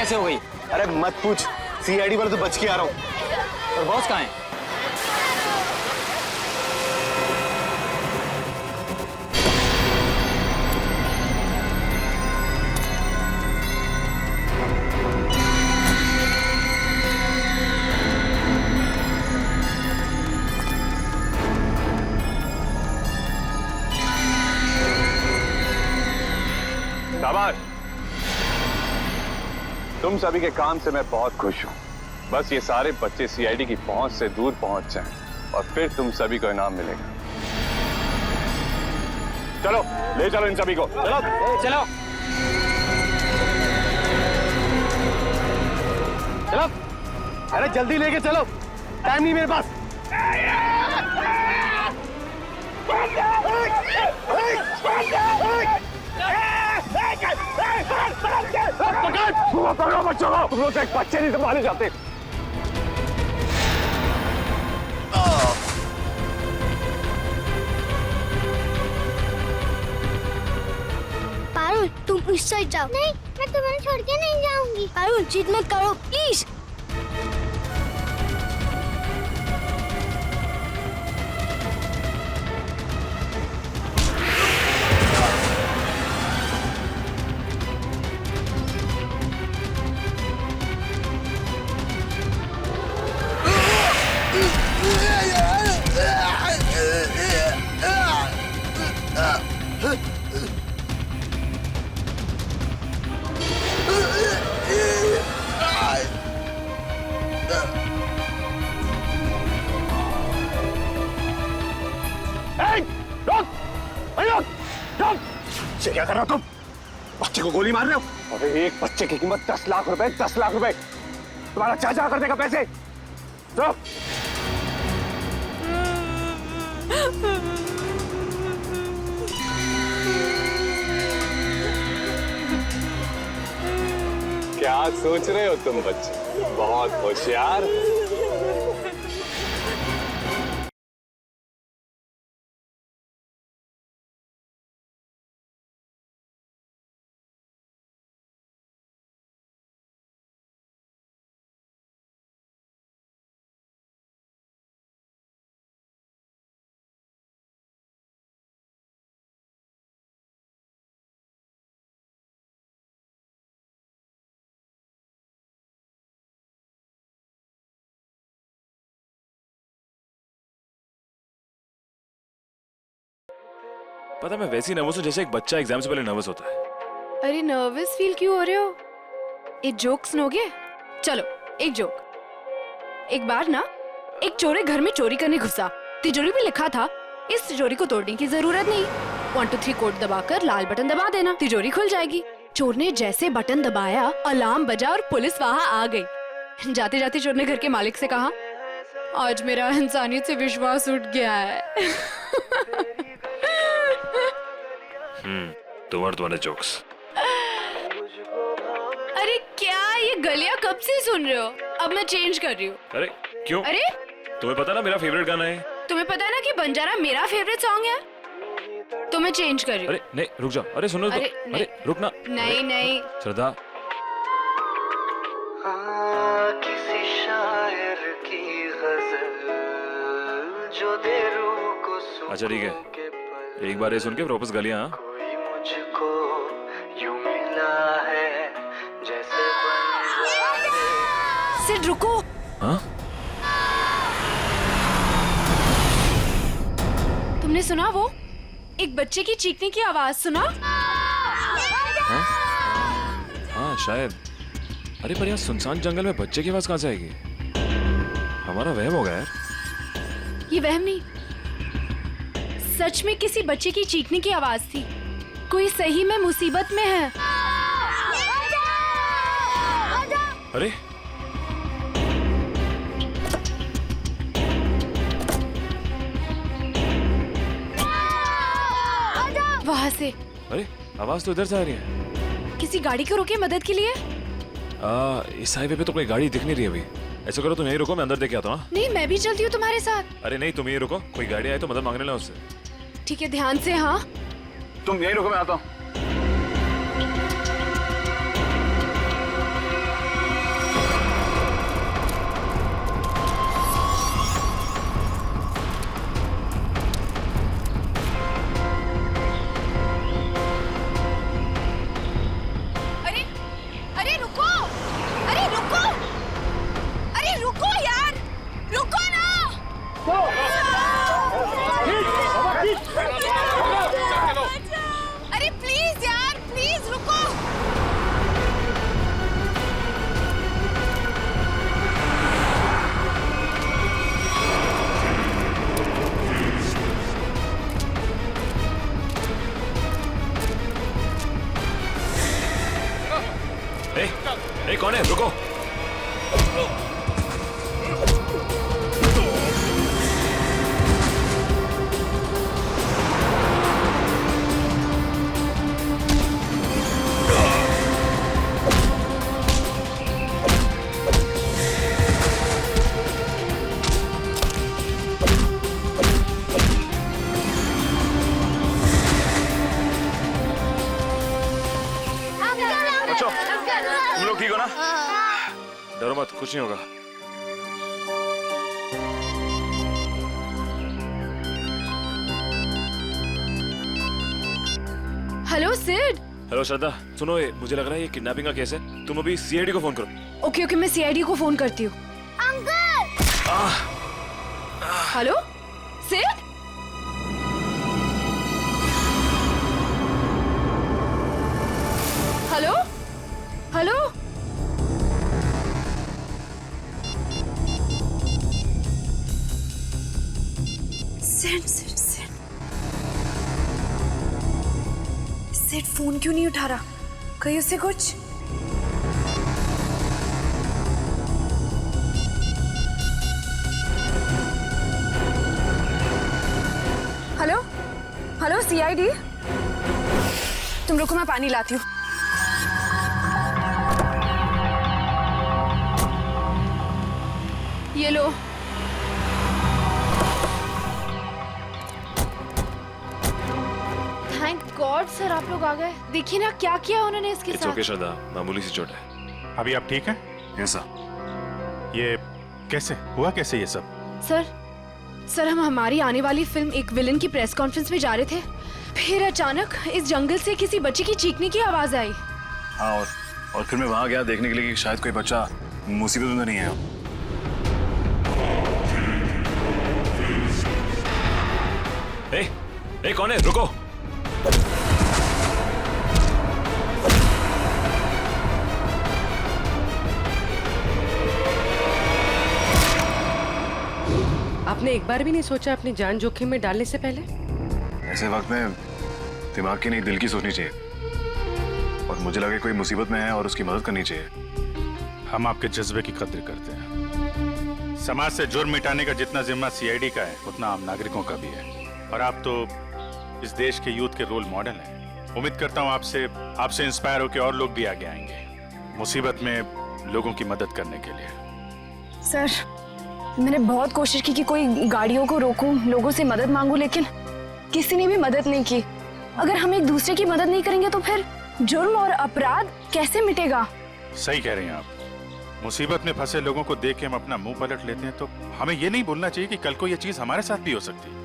कैसे हो गई? अरे मत पूछ, सीआईडी वाले तो बच के आ रहा हूँ। और बॉस कहाँ है? शाबाश, तुम सभी के काम से मैं बहुत खुश हूं। बस ये सारे बच्चे सीआईडी की पहुंच से दूर पहुंच जाएं और फिर तुम सभी को इनाम मिलेगा। चलो ले चलो इन सभी को, चलो चलो चलो, अरे जल्दी लेके चलो, टाइम नहीं मेरे पास। पकड़ो बच्चों को, तुम लोग एक बच्चे नहीं संभाले जाते। पारुल तुम उस साइड जाओ। नहीं, मैं तुम्हें छोड़ के नहीं जाऊंगी। पारुल जिद मत करो प्लीज। क्या कर रहे हो तुम? बच्चे को गोली मार रहे हो? अरे एक बच्चे की कीमत 10 लाख रुपए, 10 लाख रुपए। तुम्हारा चाचा कर देगा पैसे। तो क्या सोच रहे हो तुम बच्चे? बहुत होशियार। पता मैं वैसी नर्वस हूँ जैसे एक बच्चा एग्जाम से पहले नर्वस होता है। अरे नर्वस फील क्यों हो रहे हो? एक जोक सुनोगे? चलो एक जोक। एक बार ना एक चोर घर में चोरी करने घुसा। तिजोरी में लिखा था इस तिजोरी को तोड़ने की जरूरत नहीं, 1 2 3 कोड दबाकर लाल बटन दबा देना, तिजोरी खुल जाएगी। चोर ने जैसे बटन दबाया अलार्म बजा और पुलिस वहां आ गई। जाते जाते चोर ने घर के मालिक से कहा, आज मेरा इंसानियत से विश्वास उठ गया है। तुम्हारे जोक्स। अरे क्या ये गलियां कब से सुन रहे हो? अब मैं चेंज कर रही हूँ। अरे क्यों? अरे तुम्हें पता ना मेरा फेवरेट गाना है। तुम्हें पता है ना कि बंजारा मेरा फेवरेट सॉन्ग है, तो मैं चेंज कर रही हूँ। अरे नहीं रुक जाओ, अरे सुनो तो। अरे रुक ना। नहीं नहीं श्रद्धा, किसी शायर की गजल जो दे रूह को सुकून अच्छा ठीक है, एक बार ये सुन के वापस गलियां। कोई मुझको यूं मिला है जैसे सिड रुको। हाँ? तुमने सुना वो एक बच्चे की चीखने की आवाज सुना? हाँ? हाँ शायद। अरे पर यहाँ सुनसान जंगल में बच्चे की आवाज कहाँ से आएगी? हमारा वहम होगा यार। ये वहम नहीं, सच में किसी बच्चे की चीखने की आवाज थी। कोई सही में मुसीबत में है। अरे वहां से। अरे आवाज तो इधर से आ रही है। किसी गाड़ी को रोके मदद के लिए। इस हाईवे पे तो कोई गाड़ी दिख नहीं रही अभी। ऐसा करो तुम यहीं रुको, मैं अंदर देख के आता हूँ। नहीं मैं भी चलती हूँ तुम्हारे साथ। अरे नहीं तुम यहीं रुको, कोई गाड़ी आए तो मदद मांगने ला उससे। ठीक है ध्यान से। हाँ तुम यहीं रुको, मैं आता हूँ। मत, कुछ नहीं होगा। हेलो सिड। हेलो श्रद्धा, सुनो, ये मुझे लग रहा है ये किडनैपिंग का केस है। तुम अभी सीआईडी को फोन करो। ओके ओके, मैं सीआईडी को फोन करती हूँ। Hello Sid. Hello hello. Sid Sid Sid Sid phone क्यों नहीं उठा रहा? कहीं उससे कुछ? हेलो हेलो सीआईडी, तुम रुको, मैं पानी लाती हूँ। ये लो। थैंक गॉड सर, आप लोग आ गए। देखिए ना क्या किया उन्होंने इसके इट्स साथ। ओके श्रद्धा, मामूली सी चोट है। अभी आप ठीक हैं? Yes sir. ये कैसे हुआ, कैसे ये सब? सर हम हमारी आने वाली फिल्म एक विलन की प्रेस कॉन्फ्रेंस में जा रहे थे, फिर अचानक इस जंगल से किसी बच्चे की चीखने की आवाज आई। हाँ, और फिर मैं वहां गया देखने के लिए कि शायद कोई बच्चा मुसीबत में नहीं है। ए, कौन है? रुको। आपने एक बार भी नहीं सोचा अपनी जान जोखिम में डालने से पहले? ऐसे वक्त में दिमाग की नहीं, दिल की सोचनी चाहिए। और मुझे लगे कोई मुसीबत में है और उसकी मदद करनी चाहिए। हम आपके जज्बे की कद्र करते हैं। समाज से जुर्म मिटाने का जितना जिम्मा सीआईडी का है, उतना आम नागरिकों का भी है। और आप तो इस देश के यूथ के रोल मॉडल हैं। उम्मीद करता हूँ आपसे इंस्पायर होकर और लोग भी आगे आएंगे मुसीबत में लोगों की मदद करने के लिए। सर मैंने बहुत कोशिश की कि कोई गाड़ियों को रोकूं, लोगों से मदद मांगूं, लेकिन किसी ने भी मदद नहीं की। अगर हम एक दूसरे की मदद नहीं करेंगे तो फिर जुर्म और अपराध कैसे मिटेगा? सही कह रही हैं आप। मुसीबत में फंसे लोगों को देख के हम अपना मुंह पलट लेते हैं, तो हमें ये नहीं भूलना चाहिए कि कल को ये चीज हमारे साथ भी हो सकती है।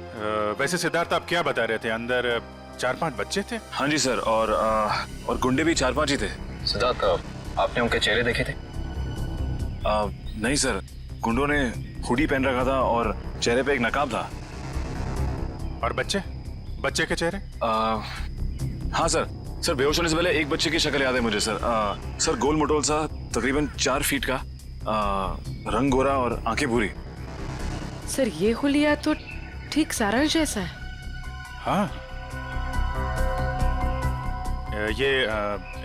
वैसे सिद्धार्थ, आप क्या बता रहे थे? अंदर 4-5 बच्चे थे? हाँ जी सर, और गुंडे भी 4-5 ही थे। सिद्धार्थ, आपने उनके चेहरे देखे थे? नहीं सर, गुंडों ने हुडी पहन रखा था और चेहरे पे एक नकाब था। और बच्चे के चेहरे? हाँ सर, बेहोश होने से पहले एक बच्चे की शक्ल याद है मुझे सर। सर गोल मटोल सा, तकरीबन 4 फीट का, रंग गोरा और आंखें भूरी। सर ये हुलिया तो ठीक सारांश जैसा है। हाँ,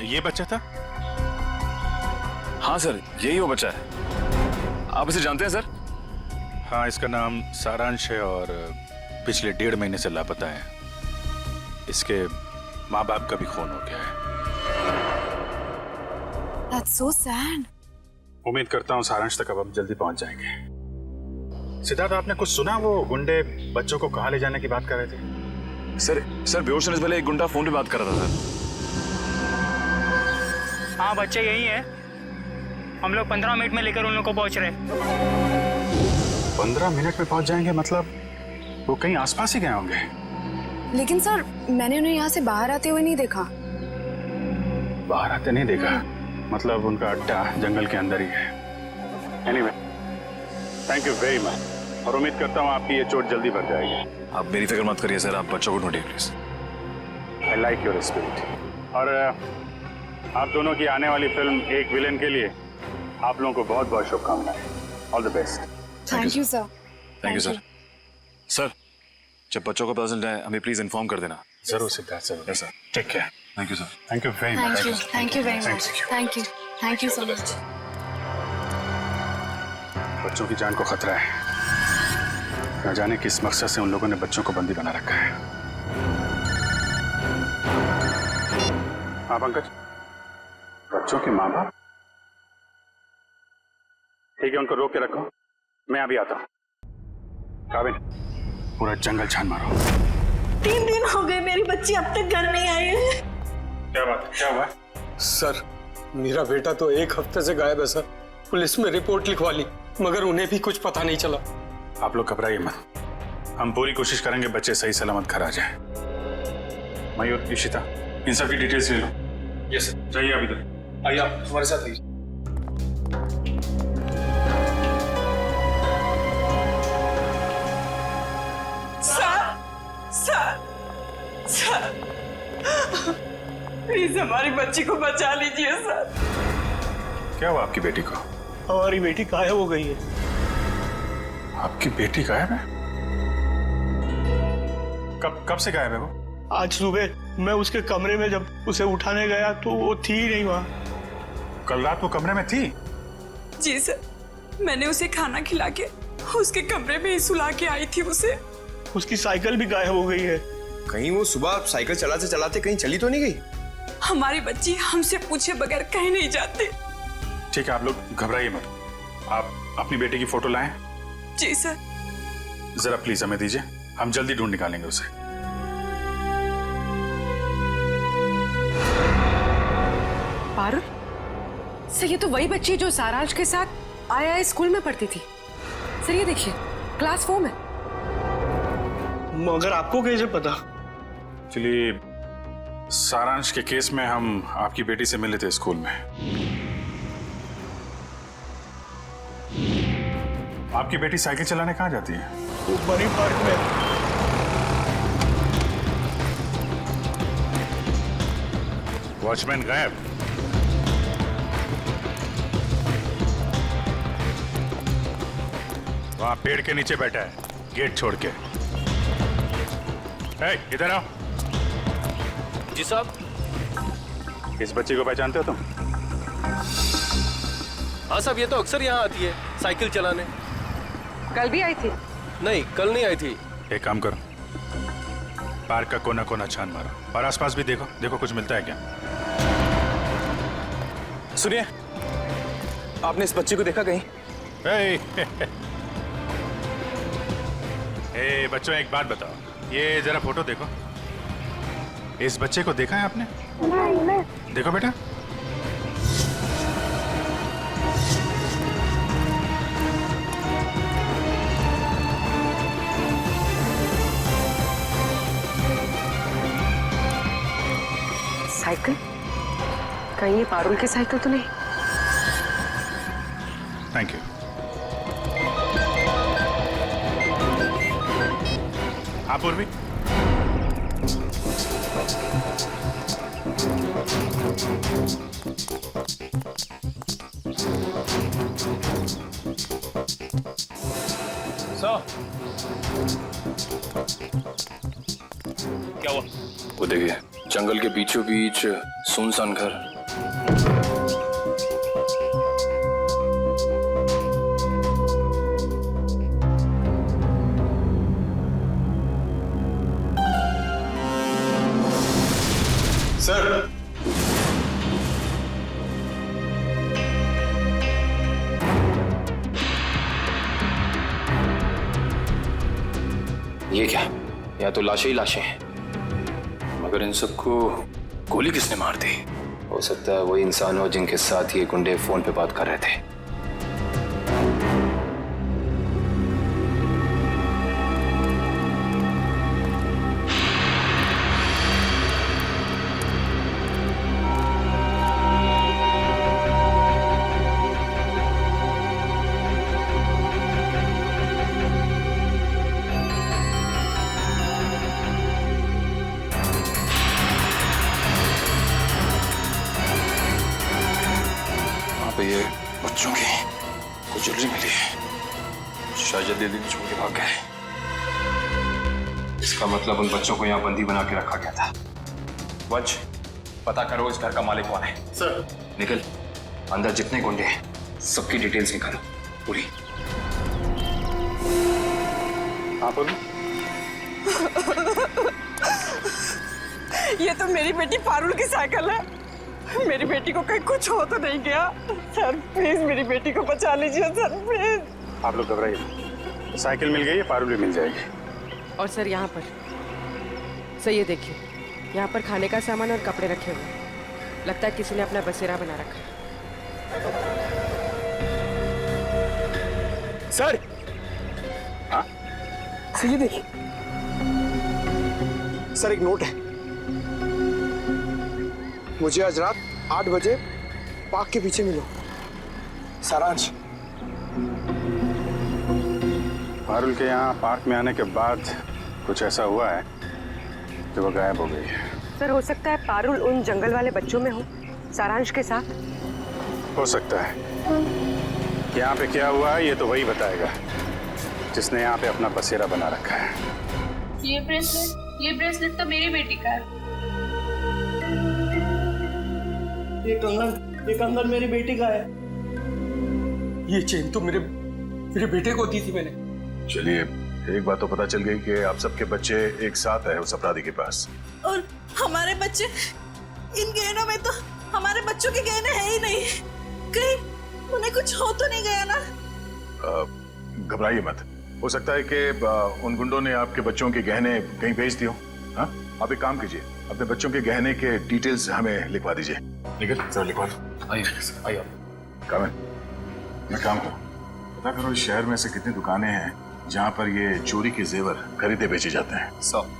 ये बच्चा था? हाँ सर, यही वो बच्चा है। आप इसे जानते हैं सर? हाँ, इसका नाम सारांश है और पिछले 1.5 महीने से लापता है। इसके माँ बाप का भी खून हो गया है। That's so sad. उम्मीद करता हूँ सारांश तक अब हम जल्दी पहुंच जाएंगे। सिद्धार्थ, आपने कुछ सुना? वो गुंडे बच्चों को कहाँ ले जाने की बात कर रहे थे? सर बेहोश होने से पहले एक गुंडा फोन पे बात कर रहा था सर। हाँ, बच्चे यही है। हम लोग 15 मिनट में लेकर उन लोगों को पहुंच रहे। 15 मिनट में पहुंच जाएंगे? मतलब वो कहीं आसपास ही गए होंगे। लेकिन सर मैंने उन्हें यहाँ से बाहर आते हुए नहीं देखा। बाहर आते नहीं देखा? मतलब उनका अड्डा जंगल के अंदर ही है। Anyway, thank you very much, और उम्मीद करता हूँ आपकी ये चोट जल्दी भर जाएगी। आप मेरी फिक्र मत करिए सर, आप बच्चों को ढूंढिए please. I like your spirit. और आप दोनों की आने वाली फिल्म एक विलेन के लिए आप लोगों को बहुत बहुत शुभकामनाएं। All the best. Thank you sir. Thank you sir. Sir, जब बच्चों को पता चल जाए हमें प्लीज इन्फॉर्म कर देना। जरूर सिद्धार्थ, जरूर। Yes sir. Take care. Thank you sir. Thank you very much. Thank you very much. Thank you so much. बच्चों की जान को खतरा है। न जाने किस मकसद से उन लोगों ने बच्चों को बंदी बना रखा है। हाँ पंकज, बच्चों के माँ बाप? ठीक है, उनको रोक के रखो, मैं अभी आता हूँ। काबिल, पूरा जंगल छान मारो। 3 दिन हो गए मेरी बच्ची अब तक घर नहीं आई है। क्या बात, क्या हुआ? सर, मेरा बेटा तो 1 हफ्ते से गायब है सर। पुलिस में रिपोर्ट लिखवा ली, मगर उन्हें भी कुछ पता नहीं चला। आप लोग घबराइए मत, हम पूरी कोशिश करेंगे बच्चे सही सलामत घर आ जाए। मयूर, इशिता, इन सब की डिटेल्स ले लो। Yes sir. जाइए आप इधर आइए, आप हमारे साथ आइए। सर प्लीज हमारी बच्ची को बचा लीजिए सर। क्या हुआ आपकी बेटी को? हमारी बेटी गायब हो गई है। आपकी बेटी गायब है? कब से गायब है वो? आज सुबह मैं उसके कमरे में जब उसे उठाने गया तो वो थी ही नहीं वहाँ। कल रात वो कमरे में थी? जी सर, मैंने उसे खाना खिला के उसके कमरे में ही सुला के आई थी उसे। उसकी साइकिल भी गायब हो गई है। कहीं वो सुबह साइकिल चलाते चलाते कहीं चली तो नहीं गई? हमारी बच्ची हमसे पूछे बगैर कहीं नहीं जाती। ठीक है, आप लोग घबराइए मत। आप अपनी बेटी की फोटो लाएं। जी सर। जरा प्लीज हमें दीजिए, हम जल्दी ढूंढ निकालेंगे उसे। पारुल, सर ये तो वही बच्ची जो सारांश के साथ आया स्कूल में पढ़ती थी। सर ये देखिए, क्लास 4 में। मगर आपको कैसे पता? चलिए, सारांश के केस में हम आपकी बेटी से मिले थे स्कूल में। आपकी बेटी साइकिल चलाने कहाँ जाती है? वो बनी पार्क में। वॉचमैन गायब। वहां पेड़ के नीचे बैठा है, गेट छोड़ के। इधर आओ। जी साहब। इस बच्ची को पहचानते हो तुम? हाँ साहब, ये तो अक्सर यहाँ आती है साइकिल चलाने। कल भी आई थी? नहीं, कल नहीं आई थी। एक काम करो, पार्क का कोना कोना छान मारो और आसपास भी देखो, देखो कुछ मिलता है क्या। सुनिए, आपने इस बच्ची को देखा कहीं? बच्चों एक बात बताओ, ये जरा फोटो देखो। इस बच्चे को देखा है आपने? नहीं। देखो बेटा। साइकिल? कहीं ये पारुल की साइकिल तो नहीं? Thank you. आप उर्वी? क्या हुआ? वो देखिए, जंगल के बीचों बीच सुनसान घर। सर, ये क्या? या तो लाशें ही लाशें हैं, मगर इन सबको गोली किसने मार दी? हो सकता है वही इंसान हो जिनके साथ ये गुंडे फोन पे बात कर रहे थे। ये बच्चों की कुछ ज्वेलरी मिली है, शायद दीदी छोड़ के भाग गए। इसका मतलब उन बच्चों को यहाँ बंदी बना के रखा गया था। वंश, पता करो इस घर का मालिक कौन है। सर। निकल, अंदर जितने गुंडे हैं सबकी डिटेल्स निकालो पूरी। आप ये तो मेरी बेटी पारुल की साइकिल है। मेरी बेटी को कहीं कुछ हो तो नहीं गया? सर प्लीज मेरी बेटी को बचा लीजिए सर, प्लीज। आप लोग घबराइए, साइकिल मिल गई है, पारुल भी मिल जाएगी। और सर यहाँ पर, सर ये देखिए, यहाँ पर खाने का सामान और कपड़े रखे हुए हैं। लगता है किसी ने अपना बसेरा बना रखा है। सर, हाँ? सर ये देखिए सर, एक नोट है। मुझे आज रात 8 बजे पार्क के पीछे मिलो। सारांश। पारुल के यहाँ पार्क में आने के बाद कुछ ऐसा हुआ है कि वो गायब हो गई है। सर हो सकता है पारुल उन जंगल वाले बच्चों में हो, सारांश के साथ। हो सकता है। यहाँ पे क्या हुआ है ये तो वही बताएगा जिसने यहाँ पे अपना बसेरा बना रखा है। ये ब्रेसलेट तो मेरी बेटी का है। ये कंगन मेरी बेटी का है। ये चेन तो मेरे बेटे को दी थी मैंने। चलिए, एक बात तो पता चल गई कि आप सबके बच्चे एक साथ है उस अपराधी के पास। और हमारे बच्चे, इन गहनों में तो हमारे बच्चों के गहने हैं ही नहीं। कहीं उन्हें कुछ हो तो नहीं गया ना? घबराइए मत, हो सकता है कि उन गुंडों ने आपके बच्चों के गहने कहीं भेज दिए हो। हाँ, आप एक काम कीजिए, अपने बच्चों के गहने के डिटेल्स हमें लिखवा दीजिए। निकल सर, लिखवा दो। आइए कामिल, मैं काम करूँ, पता करो इस शहर में से कितनी दुकानें हैं जहाँ पर ये चोरी के जेवर खरीदे बेचे जाते हैं। सब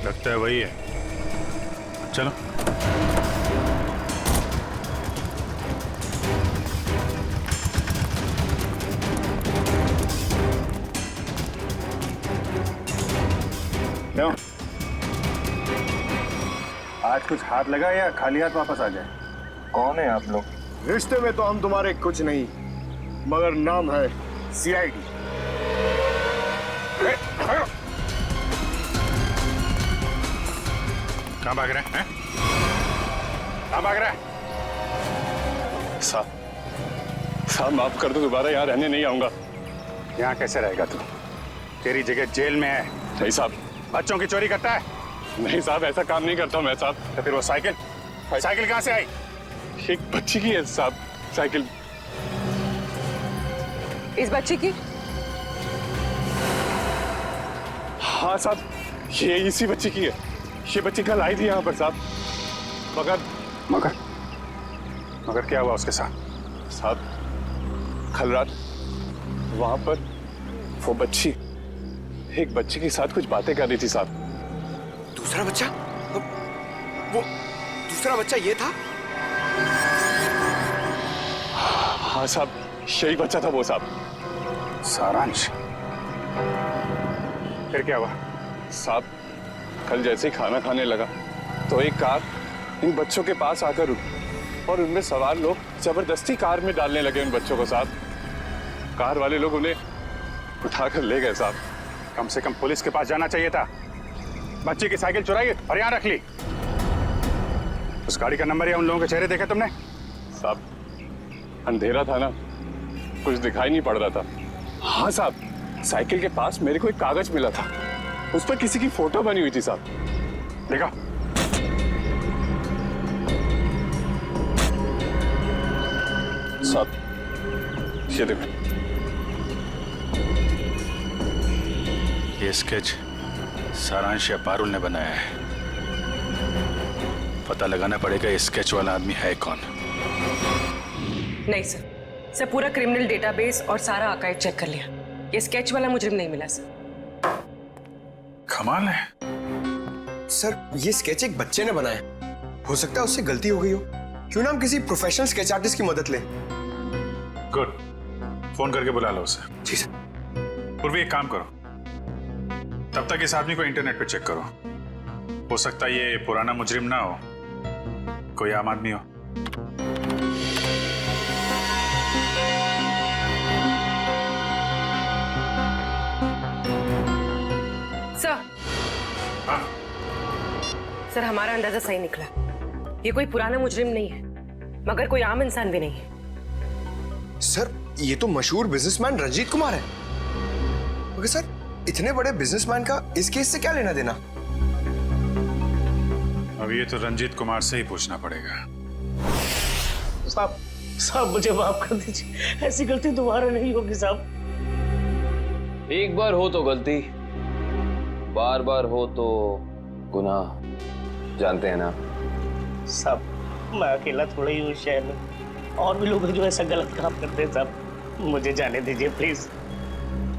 लगता है वही है। चलो। क्यों? आज कुछ हाथ लगा या खाली हाथ वापस आ जाए? कौन है आप लोग? रिश्ते में तो हम तुम्हारे कुछ नहीं, मगर नाम है सीआईडी। कहाँ भाग रहे हैं? कहाँ भाग रहा है? साहब माफ कर दो, दोबारा यहाँ रहने नहीं आऊंगा। यहाँ कैसे रहेगा तू? तेरी जगह जेल में है। नहीं साहब। बच्चों की चोरी करता है? नहीं साहब, ऐसा काम नहीं करता मैं साहब। तो फिर वो साइकिल कहाँ से आई? एक बच्ची की है साहब साइकिल। इस बच्ची की? हाँ साहब, ये इसी बच्ची की है। ये बच्ची कल आई थी यहाँ पर साहब। मगर क्या हुआ उसके साथ? साहब कल रात वहां पर वो बच्ची एक बच्चे के साथ कुछ बातें कर रही थी साहब। दूसरा बच्चा? वो दूसरा बच्चा ये था? हाँ साहब, यही बच्चा था वो साहब। सारांश, फिर क्या हुआ? साहब कल जैसे ही खाना खाने लगा तो एक कार इन बच्चों के पास आकर रुकी और उनमें सवार लोग जबरदस्ती कार में डालने लगे उन बच्चों को साहब। कार वाले लोग उन्हें उठाकर ले गए साहब। कम से कम पुलिस के पास जाना चाहिए था। बच्ची की साइकिल चुराई और यहाँ रख ली। उस गाड़ी का नंबर या उन लोगों के चेहरे देखे तुमने? साहब अंधेरा था ना, कुछ दिखाई नहीं पड़ रहा था। हाँ साहब, साइकिल के पास मेरे को एक कागज मिला था, उस पर किसी की फोटो बनी हुई थी साहब। देखा? साहब ये देखो, ये स्केच सारांश या पारुल ने बनाया है। पता लगाना पड़ेगा ये स्केच वाला आदमी है कौन। नहीं सर पूरा क्रिमिनल डेटाबेस और सारा आर्काइव चेक कर लिया। ये स्केच वाला मुजरिम नहीं मिला सर। कमाल है। सर ये स्केच एक बच्चे ने बनाया, हो सकता है उससे गलती हो गई हो। क्यों ना हम किसी प्रोफेशनल स्केच आर्टिस्ट की मदद लें? गुड, फोन करके बुला लो उसे। जी सर। पूर्वी एक काम करो, तब तक इस आदमी को इंटरनेट पे चेक करो। हो सकता है ये पुराना मुजरिम ना हो, कोई आम आदमी हो। सर हमारा अंदाजा सही निकला। ये कोई पुराना मुजरिम नहीं है, मगर कोई आम इंसान भी नहीं है। सर ये तो मशहूर बिजनेसमैन रंजीत कुमार है। मगर सर इतने बड़े बिजनेसमैन का इस केस से क्या लेना देना? अब ये तो रंजीत कुमार से ही पूछना पड़ेगा। साहब साहब मुझे माफ कर दीजिए, ऐसी गलती दोबारा नहीं होगी साहब। एक बार हो तो गलती, बार बार हो तो गुनाह, जानते हैं ना। साहब मैं अकेला थोड़ा ही हूँ शहर में, और भी लोग हैं जो ऐसा गलत काम करते हैं साहब, मुझे जाने दीजिए प्लीज।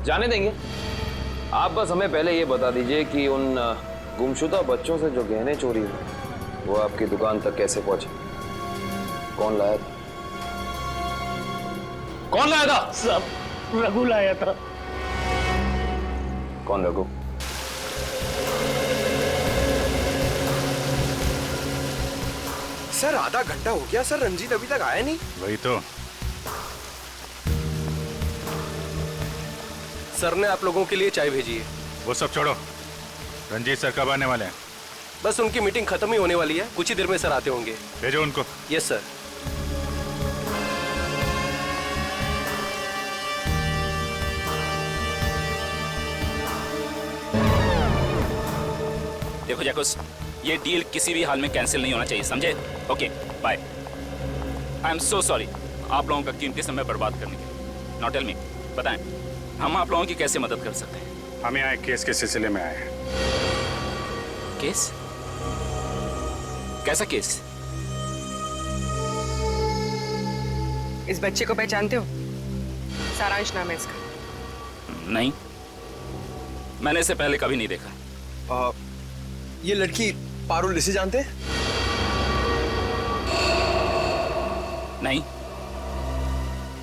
जाने देंगे, आप बस हमें पहले ये बता दीजिए कि उन गुमशुदा बच्चों से जो गहने चोरी हुए वो आपकी दुकान तक कैसे पहुंचे, कौन लाया था? कौन लाया था? साहब रघु लाया था। कौन रघु? सर आधा घंटा हो गया सर, रंजीत अभी तक आया नहीं। वही तो। सर ने आप लोगों के लिए चाय भेजी है। वो सब छोड़ो, रंजीत सर कब आने वाले हैं? बस उनकी मीटिंग खत्म ही होने वाली है, कुछ ही देर में सर आते होंगे। भेजो उनको। Yes sir. देखो जैकुस, ये डील किसी भी हाल में कैंसिल नहीं होना चाहिए, समझे? Okay bye. I am so sorry आप लोगों का कीमती समय बर्बाद करने के लिए। नाउ टेल मी, बताएं हम आप लोगों की कैसे मदद कर सकते हैं? हम यहाँ एक केस के सिलसिले में आए हैं। केस? कैसा केस? इस बच्चे को पहचानते हो? सारांश नाम है इसका। नहीं, मैंने इसे पहले कभी नहीं देखा। ये लड़की पारुल, इसे जानते हैं? नहीं,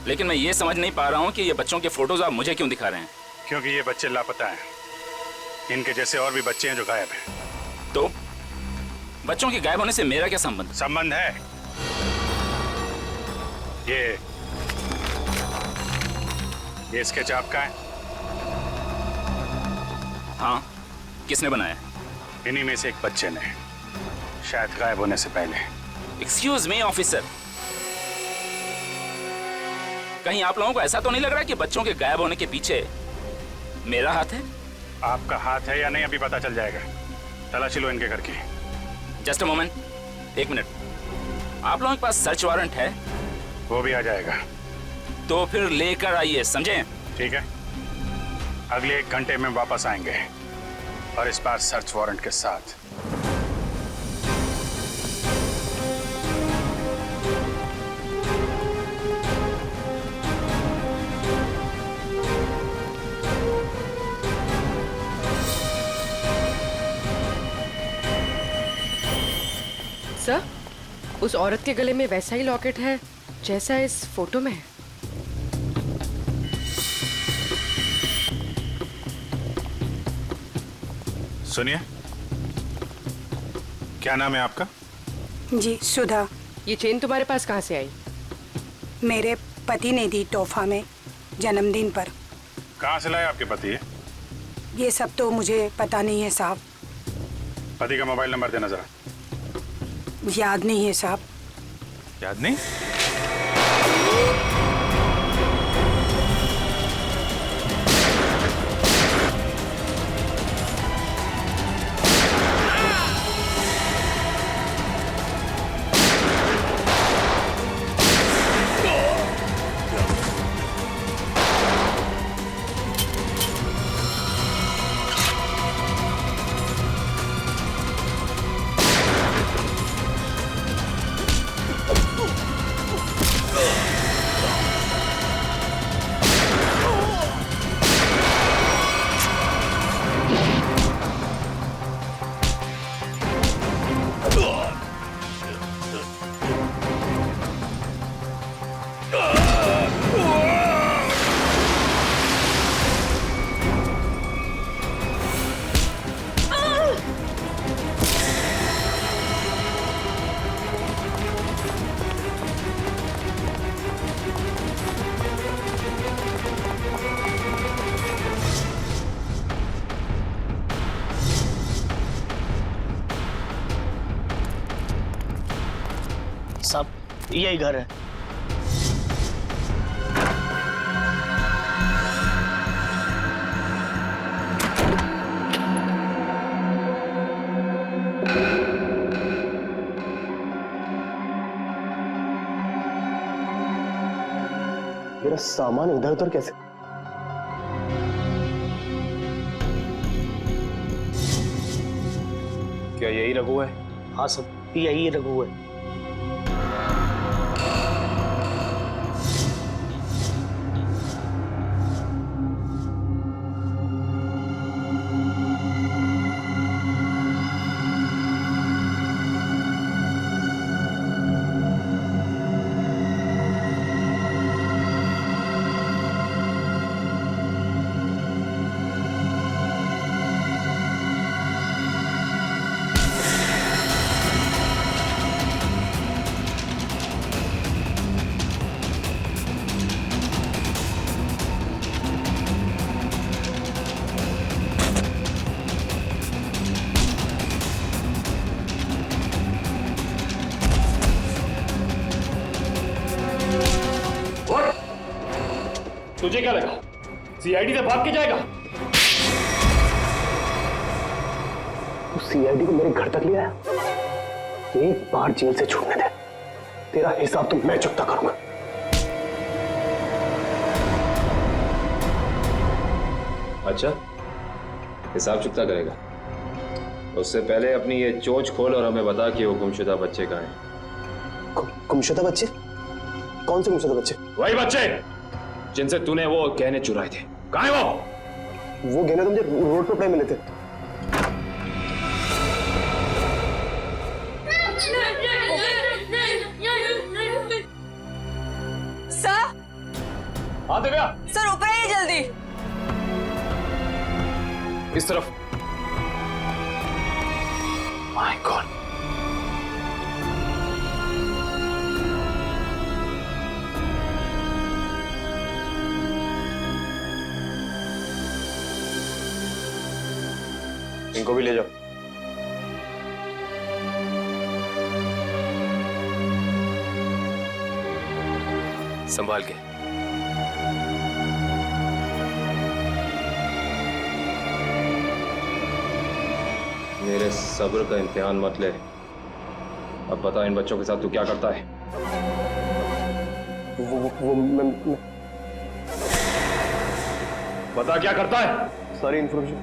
लेकिन मैं ये समझ नहीं पा रहा हूँ कि ये बच्चों के फोटोज आप मुझे क्यों दिखा रहे हैं? क्योंकि ये बच्चे लापता हैं। इनके जैसे और भी बच्चे हैं जो गायब हैं। तो बच्चों के गायब होने से मेरा क्या संबंध? संबंध है। ये स्केच आपका है? हाँ, किसने बनाया? इन्हीं में से एक बच्चे ने, शायद गायब होने से पहले। एक्सक्यूज मी ऑफिसर, कहीं आप लोगों को ऐसा तो नहीं लग रहा कि बच्चों के गायब होने के पीछे मेरा हाथ है? आपका हाथ है या नहीं अभी पता चल जाएगा। तलाशी लो इनके घर की। जस्ट अ मोमेंट, एक मिनट। आप लोगों के पास सर्च वारंट है? वो भी आ जाएगा। तो फिर लेकर आइए, समझे? ठीक है, अगले 1 घंटे में वापस आएंगे, और इस बार सर्च वारंट के साथ। सर, उस औरत के गले में वैसा ही लॉकेट है जैसा इस फोटो में है। सुनिए, क्या नाम है आपका? जी सुधा। ये चेन तुम्हारे पास कहाँ से आई? मेरे पति ने दी तोहफा में जन्मदिन पर। कहाँ से लाए आपके पति है? ये सब तो मुझे पता नहीं है साहब। पति का मोबाइल नंबर देना जरा। याद नहीं है साहब। याद नहीं? साहब यही घर है। मेरा सामान इधर उधर कैसे? क्या यही रघु है? हाँ सब यही रघु है। तुझे क्या लगा सीआईडी से भाग के जाएगा? तू सीआईडी को मेरे घर तक ले आया? एक बार जेल से छूटने दे, तेरा हिसाब तो मैं चुकता करूंगा। अच्छा, हिसाब चुकता करेगा? उससे पहले अपनी ये चोंच खोल और हमें बता कि वो गुमशुदा बच्चे कहाँ हैं। गुमशुदा बच्चे? कौन से गुमशुदा बच्चे? वही बच्चे जिनसे तूने वो गहने चुराए थे। कहाँ है वो? वो गहने तो मुझे रोड पर मिले थे। सर? हाँ दिव्या। सर ऊपर आइए जल्दी। इस तरफ। My God. इनको भी ले जाओ। संभाल के। मेरे सब्र का इम्तिहान मत ले। अब बता इन बच्चों के साथ तू क्या करता है? मैं बता क्या करता है? सारी इंफॉर्मेशन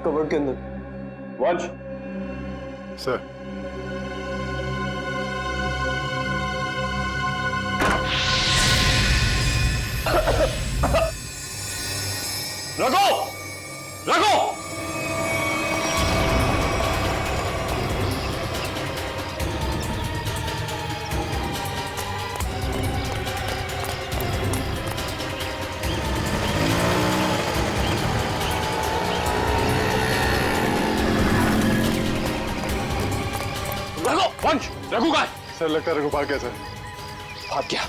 कवर के अंदर। वंश। सर। रघु! रघु! वंश, रघु का है? सर लगता है रघु भाग गया सर। भाग गया?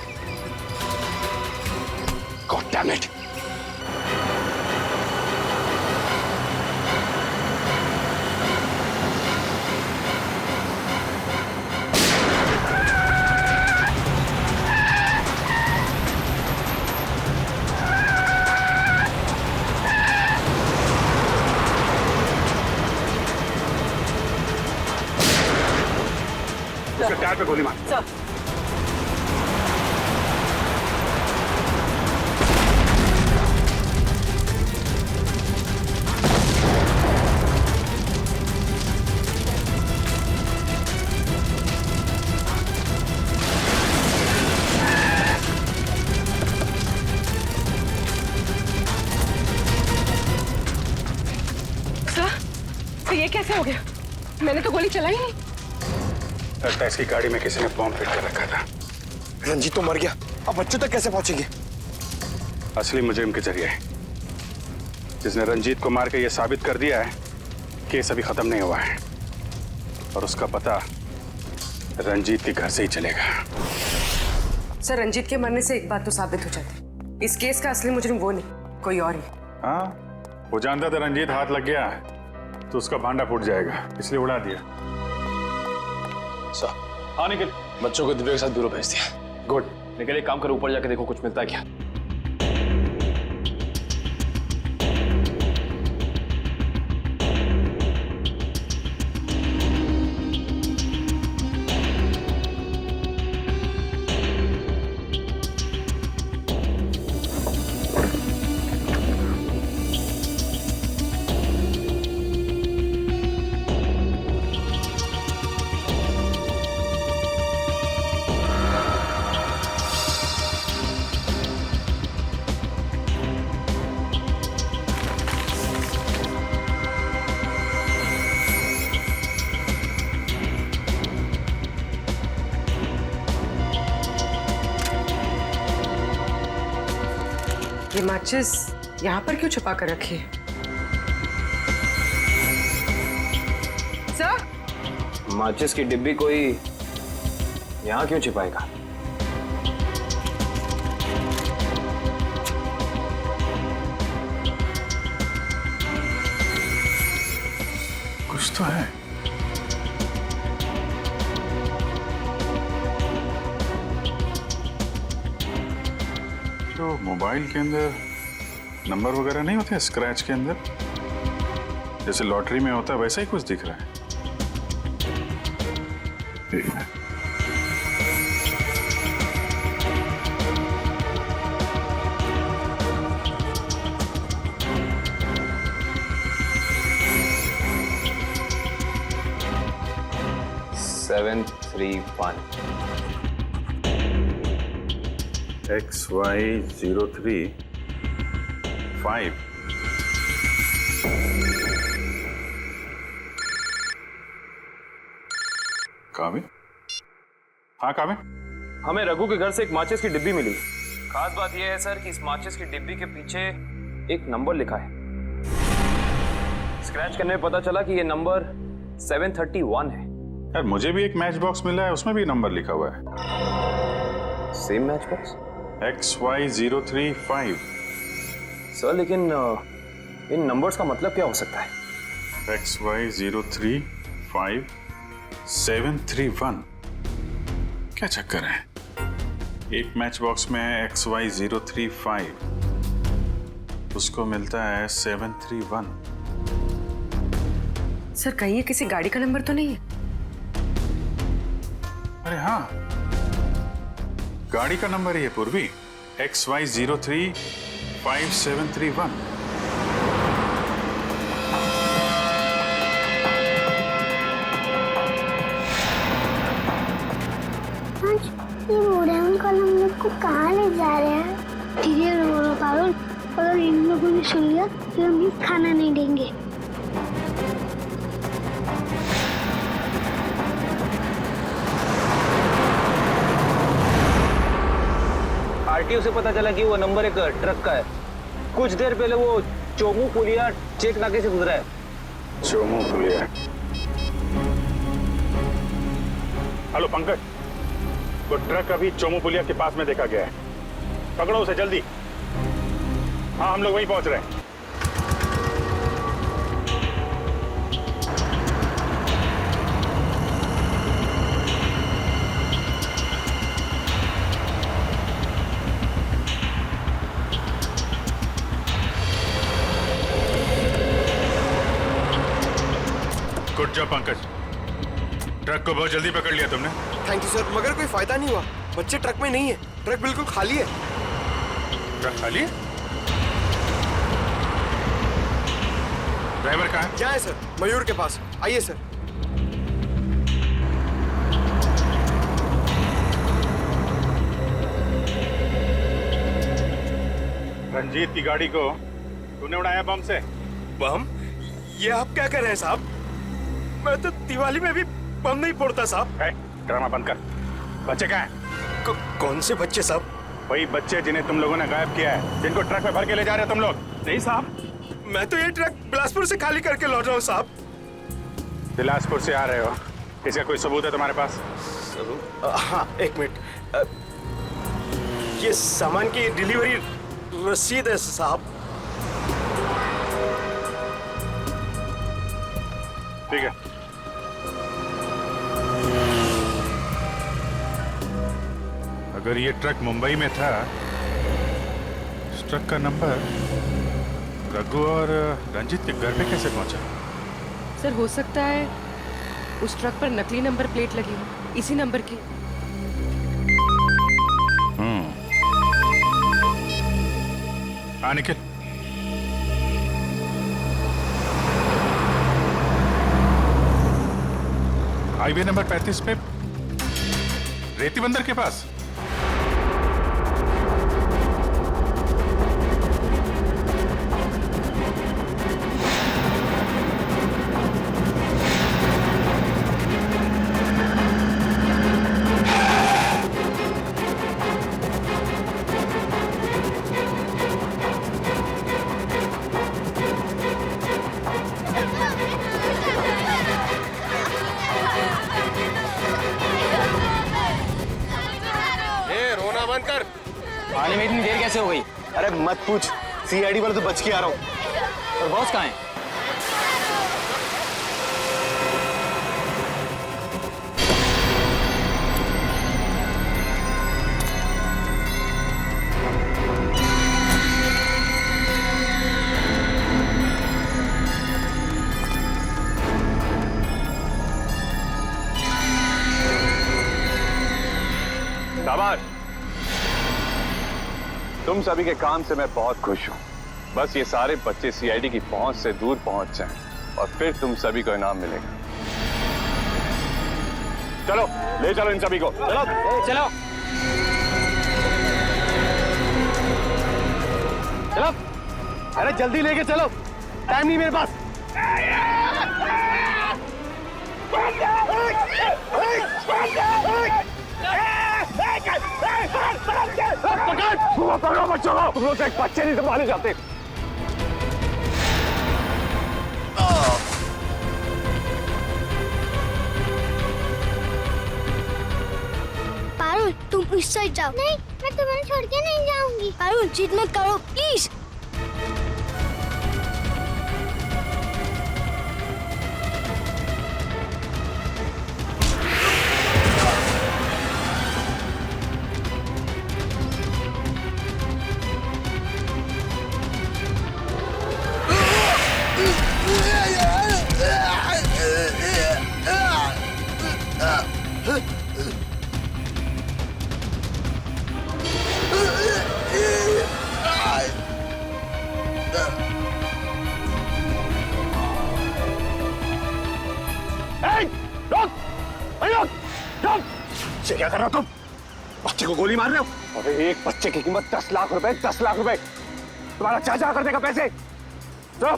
God damn it. उसके टायर पे गोली मार। सर। तो ये कैसे हो गया? मैंने तो गोली चलाई नहीं। लगता है इसकी गाड़ी में किसी ने बॉम्ब फिट कर रखा था। रंजीत तो मर गया, अब बच्चों तक कैसे पहुंचेंगे? असली मुजरिम के जरिए, जिसने रंजीत को मार के ये साबित कर दिया है केस अभी खत्म नहीं हुआ है और उसका पता रंजीत के घर से ही चलेगा। सर रंजीत के मरने से एक बात तो साबित हो जाती, इस केस का असली मुजरिम वो नहीं कोई और ही। हाँ, वो जानता था रंजीत हाथ लग गया तो उसका भांडा फूट जाएगा, इसलिए उड़ा दिया। हाँ निखिल, बच्चों को दिव्या के साथ ब्यूरो भेज दिया। गुड। निखिल एक काम करो, ऊपर जाके देखो कुछ मिलता है क्या। ये माचिस यहाँ पर क्यों छुपा कर रखी है? सर, माचिस की डिब्बी कोई यहाँ क्यों छिपाएगा? कुछ तो है। तो मोबाइल के अंदर नंबर वगैरह नहीं होते स्क्रैच के अंदर, जैसे लॉटरी में होता है वैसा ही कुछ दिख रहा है। ठीक है। Seven 3-1 XY03 5। काबिल? हाँ काबिल? हमें रघु के घर से एक माचिस की डिब्बी मिली। खास बात यह है सर कि इस माचिस की डिब्बी के पीछे एक नंबर लिखा है। स्क्रैच करने में पता चला कि यह नंबर 731 है। यार मुझे भी एक मैच बॉक्स मिला है, उसमें भी नंबर लिखा हुआ है। Same match box? XY03 5। Sir लेकिन इन नंबर्स का मतलब क्या हो सकता है? XY03 5 731। क्या चक्कर है? एक मैच बॉक्स में XY03 5, उसको मिलता है 731। सर कहीं ये किसी गाड़ी का नंबर तो नहीं है? अरे हाँ, गाड़ी का नंबर ही है पूर्वी, XY03 5731। ये बूढ़े अंकल हम लोग को कहाँ ले जा रहे हैं? धीरे बोलो पारुल, अगर इन लोगों ने सुन लिया तो हमें खाना नहीं देंगे। आरटीओ से पता चला कि वो नंबर एक ट्रक का है। कुछ देर पहले वो चोमू पुलिया चेक नाके से गुजरा है। चोमू पुलिया? हेलो पंकज, वो ट्रक अभी चोमू पुलिया के पास में देखा गया है। पकड़ो उसे जल्दी। हाँ हम लोग वहीं पहुंच रहे हैं। गुड जॉब पंकज, ट्रक को बहुत जल्दी पकड़ लिया तुमने। थैंक यू सर, मगर कोई फायदा नहीं हुआ। बच्चे ट्रक में नहीं है, ट्रक बिल्कुल खाली है। ट्रक खाली है? ड्राइवर कहाँ है? क्या है सर? मयूर के पास। आइए सर। रंजीत की गाड़ी को तूने उड़ाया बम से? बम? ये आप क्या कर रहे हैं साहब? मैं तो दिवाली में भी बम नहीं फोड़ता साहब। ड्रामा बंद कर। बच्चे कहाँ हैं? कौन से बच्चे साहब? वही बच्चे जिन्हें तुम लोगों ने गायब किया है, जिनको ट्रक में भर के ले जा रहे हो तुम लोग। नहीं साहब, मैं तो ये ट्रक बिलासपुर से खाली करके लौट रहा हूँ साहब। बिलासपुर से आ रहे हो, इसका कोई सबूत है तुम्हारे पास? हाँ एक मिनट, ये सामान की डिलीवरी रसीद है साहब। ठीक है। अगर ये ट्रक मुंबई में था, इस ट्रक का नंबर रघु और रंजीत के घर पे कैसे पहुंचा? सर हो सकता है उस ट्रक पर नकली नंबर प्लेट लगी हो, इसी नंबर की। हाँ निखिल, हाईवे नंबर 35 पे रेती बंदर के पास। खाना बंद कर। आने में इतनी देर कैसे हो गई? अरे मत पूछ, सीआईडी वाले तो बच के आ रहा हूँ। और बॉस कहाँ है? शाबाश, तुम सभी के काम से मैं बहुत खुश हूं। बस ये सारे बच्चे सीआईडी की पहुंच से दूर पहुंच जाएं और फिर तुम सभी को इनाम मिलेगा। चलो ले चलो इन सभी को, चलो चलो चलो, अरे जल्दी लेके चलो, टाइम नहीं मेरे पास। पकड़ो बच्चों को, रोज एक बच्चे नहीं संभाले जाते। पारुल तुम इस साइड जाओ। नहीं, मैं तुम्हें छोड़ के नहीं जाऊंगी। पारुल जिद मत करो प्लीज। क्या कर रहे हो तुम? बच्चे को गोली मार रहे हो? अरे एक बच्चे की कीमत 10 लाख रुपए, 10 लाख रुपए। तुम्हारा चाचा कर देगा पैसे। चलो।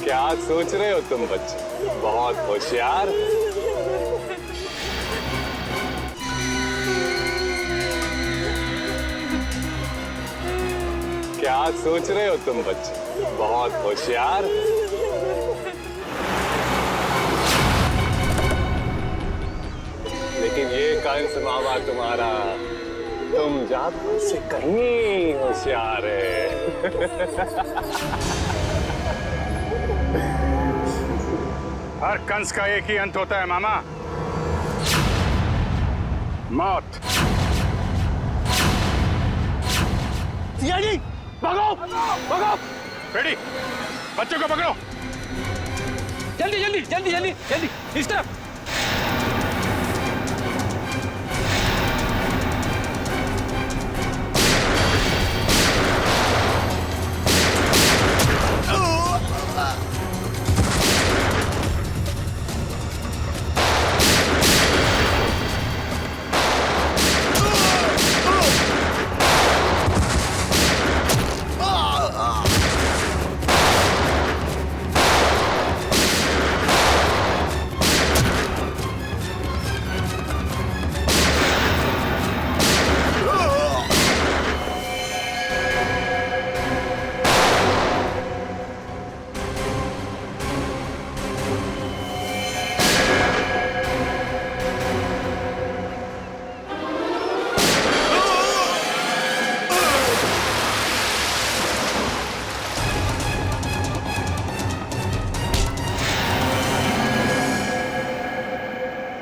क्या सोच रहे हो तुम बच्चे? बहुत होशियार। क्या सोच रहे हो तुम बच्चे? बहुत होशियार। लेकिन ये कंस मामा तुम्हारा, तुम जात से कहीं होशियार है। हर कंस का एक ही अंत होता है मामा, मौत। सीआईडी भागो, भागो। बेटी, बच्चों को पकड़ो। जल्दी जल्दी जल्दी जल्दी जल्दी इस तरफ।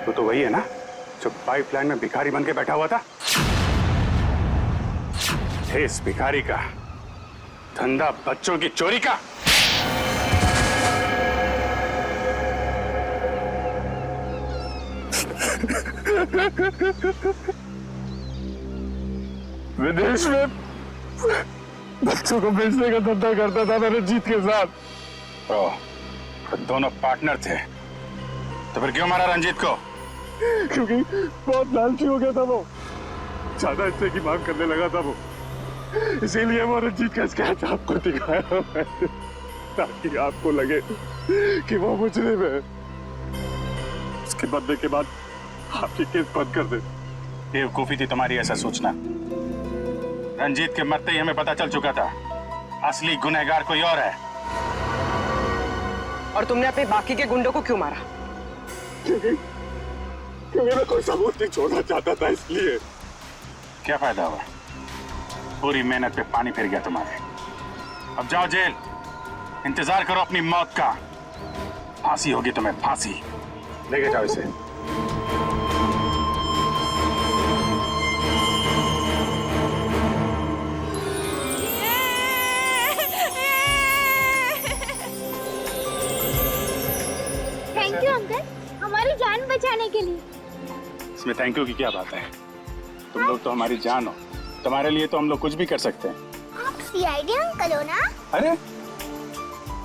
तो वही है ना जो पाइपलाइन में भिखारी बन के बैठा हुआ था? इस भिखारी का धंधा बच्चों की चोरी का। विदेश में बच्चों को बेचने का धंधा करता था मैं रंजीत के साथ। तो दोनों पार्टनर थे, तो फिर क्यों मारा रंजीत को? क्योंकि बहुत लालची हो गया था वो, ज्यादा हिस्से की मांग करने लगा था वो, इसीलिए वो रंजीत का स्केच आपको दिखाया मैंने, ताकि आपको लगे कि वो मुजरिम है। उसके बदले के बाद आपकी केस बंद कर दे। बेवकूफी थी तुम्हारी ऐसा सोचना। रंजीत के मरते ही हमें पता चल चुका था असली गुनहगार कोई और है। और तुमने अपने बाकी के गुंडों को क्यों मारा? क्योंकि मैं कोई सबूत नहीं छोड़ना चाहता था, इसलिए। क्या फायदा हुआ? पूरी मेहनत पे पानी फिर गया तुम्हारे। अब जाओ जेल, इंतजार करो अपनी मौत का। फांसी होगी तुम्हें, फांसी। लेके जाओ इसे। थैंक यू अंकल, हमारी जान बचाने के लिए। इसमें थैंक यू की क्या बात है? तुम लोग तो हमारी जान हो, तुम्हारे लिए तो हम लोग कुछ भी कर सकते हैं। आप सीआईडी अंकल हो ना? अरे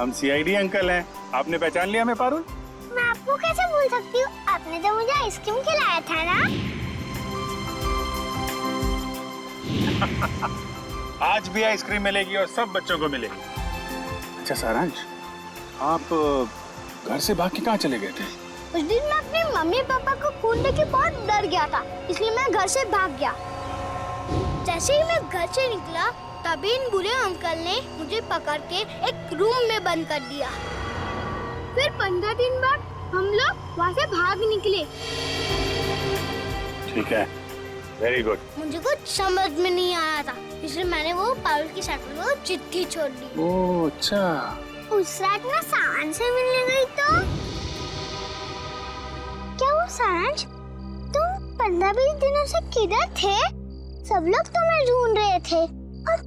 हम सीआईडी अंकल हैं, आपने पहचान लिया हमें पारुल? मैं आपको कैसे भूल सकती हूँ, आपने तो मुझे आइसक्रीम खिलाया था ना। आज भी आइसक्रीम मिलेगी और सब बच्चों को मिलेगी। अच्छा सारांश, आप घर से भाग के कहाँ चले गए थे? उस दिन मैं अपने मम्मी पापा को खून देख के बहुत डर गया था, इसलिए मैं घर से भाग गया। जैसे ही मैं घर से निकला तभी इन बुरे अंकल ने मुझे पकड़ के एक रूम में बंद कर दिया। फिर 15 दिन बाद हम लोग वहाँ से भाग निकले। ठीक है, वेरी गुड। मुझे कुछ समझ में नहीं आया था, इसलिए मैंने वो पारुल की साइकिल को चिट्ठी छोड़ दी। ओह अच्छा। उस रात मैं सारांश से मिलने गई तो क्या वो सारांश, तुम 15-20 दिनों से किधर थे? सब लोग तुम्हें ढूंढ रहे थे और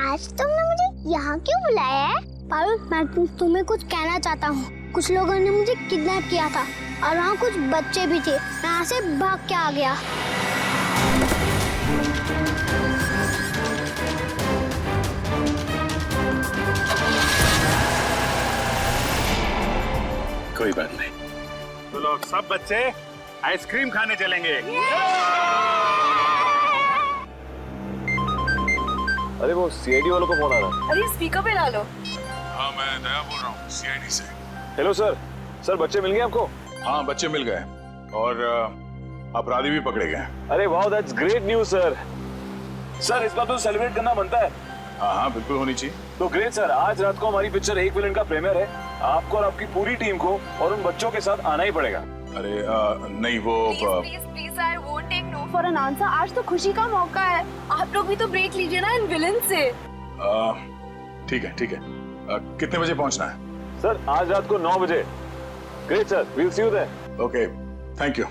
आज तुमने मुझे यहाँ क्यों बुलाया है? पारुल, मैं तुम्हें कुछ कहना चाहता हूँ। कुछ लोगों ने मुझे किडनैप किया था और वहाँ कुछ बच्चे भी थे। मैं यहाँ से भाग के आ गया। कोई बात नहीं, तो लोग सब बच्चे आइसक्रीम खाने चलेंगे। अरे वो सीआईडी वालों का फोन आ रहा है। अरे स्पीकर पे डालो। हाँ मैं दया बोल रहा हूँ सीआईडी से। हेलो सर, सर बच्चे मिल गए आपको? हाँ बच्चे मिल गए और अपराधी भी पकड़े गए। अरे वाह, that's great news sir. Sir इस बात को सेलिब्रेट करना बनता है। हाँ हाँ बिल्कुल होनी चाहिए। तो ग्रेट सर, आज रात को हमारी पिक्चर एक विलन का प्रीमियर है। आपको और आपकी पूरी टीम को और उन बच्चों के साथ आना ही पड़ेगा। अरे नहीं वो please I won't take no for an answer. आज तो खुशी का मौका है, आप लोग भी तो ब्रेक लीजिए ना इन विलन से। ठीक है ठीक है। कितने बजे पहुंचना है? सर आज रात को 9 बजे। Great sir, we'll see you there. Okay, thank you.